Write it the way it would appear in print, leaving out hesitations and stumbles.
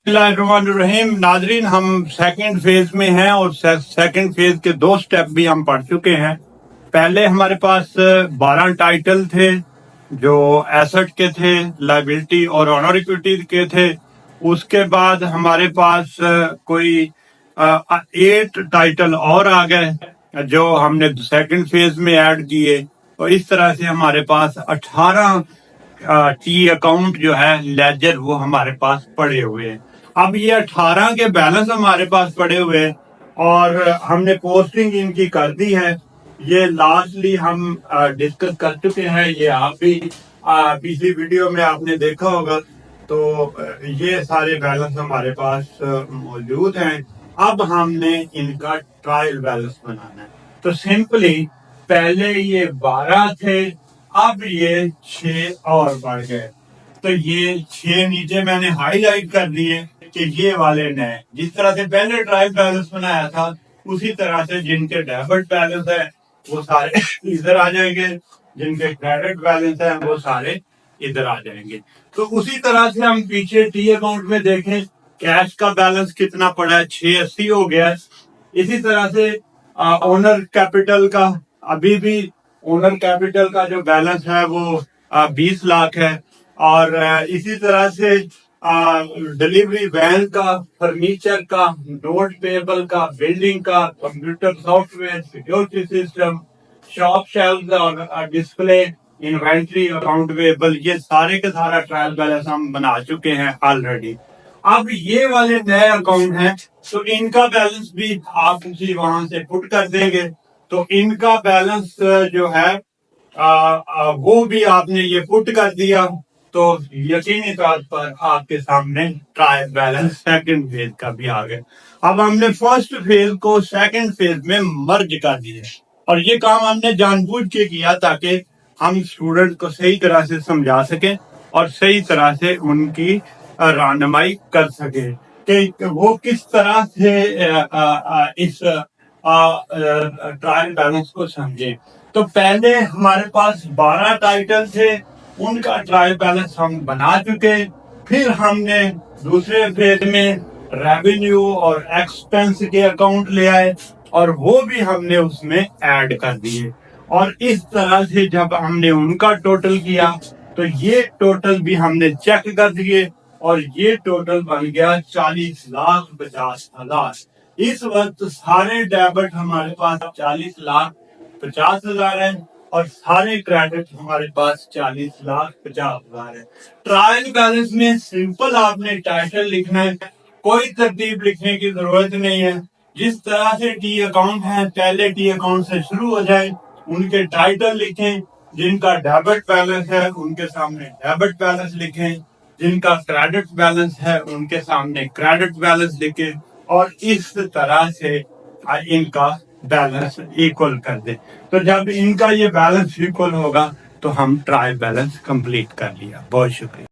बिस्मिल्लाहिर्रहमानिर्रहीम। नाजरीन, हम सेकंड फेज में हैं और सेकंड फेज के 2 स्टेप भी हम पढ़ चुके हैं। पहले हमारे पास 12 टाइटल थे जो एसेट के थे, लायबिलिटी और ऑनर इक्विटी के थे। उसके बाद हमारे पास कोई 8 टाइटल और आ गए जो हमने सेकंड फेज में ऐड किए, और इस तरह से हमारे पास 18 टी अकाउंट जो है लेजर वो हमारे पास पड़े हुए हैं। अब ये 18 के बैलेंस हमारे पास पड़े हुए हैं और हमने पोस्टिंग इनकी कर दी है। ये लास्टली हम डिस्कस कर चुके हैं, ये आप भी पिछली वीडियो में आपने देखा होगा। तो ये सारे बैलेंस हमारे पास मौजूद हैं। अब हमने इनका ट्रायल बैलेंस बनाना है। तो सिंपली पहले ये 12 थे, अब ये 6 और बढ़ गए। तो ये 6 नीचे मैंने हाईलाइट कर दिए कि ये वाले नए, जिस तरह से पहले ट्रायल बैलेंस बनाया था उसी तरह से जिनके डेबिट बैलेंस है वो सारे इधर आ जाएंगे, जिनके क्रेडिट बैलेंस है वो सारे इधर आ जाएंगे। तो उसी तरह से हम पीछे टी अकाउंट में देखें, कैश का बैलेंस कितना पड़ा है, 680 हो गया है। इसी तरह से ओनर कैपिटल का, अभी भी ओनर कैपिटल का जो बैलेंस है वो 20 लाख है। और इसी तरह से डिलीवरी वैन का, फर्नीचर का, नोट पेबल का, बिल्डिंग का, computer software, security system, shop shelf और डिस्प्ले, इन्वेंट्री, अकाउंट पेबल, ये सारे के सारा ट्रायल बैलेंस हम बना चुके हैं ऑलरेडी। अब ये वाले नए अकाउंट हैं तो इनका बैलेंस भी आप उसी वहां से पुट कर देंगे। तो इनका बैलेंस जो है वो भी आपने ये पुट कर दिया तो यकीनी तौर पर आपके सामने ट्रायल बैलेंस सेकंड फेज का भी आ गया। अब हमने फर्स्ट फेज को सेकंड फेज में मर्ज कर दिया और ये काम हमने जानबूझ के किया ताकि हम स्टूडेंट को सही तरह से समझा सकें और सही तरह से उनकी रहनुमाई कर सके कि वो किस तरह से इस ट्रायल बैलेंस को समझें। तो पहले हमारे पास 12 टाइटल थे, उनका ट्रायल बैलेंस हम बना चुके। फिर हमने दूसरे फेज में रेवेन्यू और एक्सपेंस के अकाउंट ले आए और वो भी हमने उसमें ऐड कर दिए। और इस तरह से जब हमने उनका टोटल किया तो ये टोटल भी हमने चेक कर दिए और ये टोटल बन गया 40,50,000। इस वक्त सारे डेबिट हमारे पास 40,50,000 है और सारे क्रेडिट हमारे पास 40,50,000 है। ट्रायल बैलेंस में सिंपल आपने टाइटल लिखना है, कोई तरतीब लिखने की जरूरत नहीं है। जिस तरह से टी अकाउंट है पहले टी अकाउंट से शुरू हो जाए, उनके टाइटल लिखें, जिनका डेबिट बैलेंस है उनके सामने डेबिट बैलेंस लिखें, जिनका क्रेडिट बैलेंस है उनके सामने क्रेडिट बैलेंस लिखें और इस तरह से इनका बैलेंस इक्वल कर दे। तो जब इनका ये बैलेंस इक्वल होगा तो हम ट्रायल बैलेंस कंप्लीट कर लिया। बहुत शुक्रिया।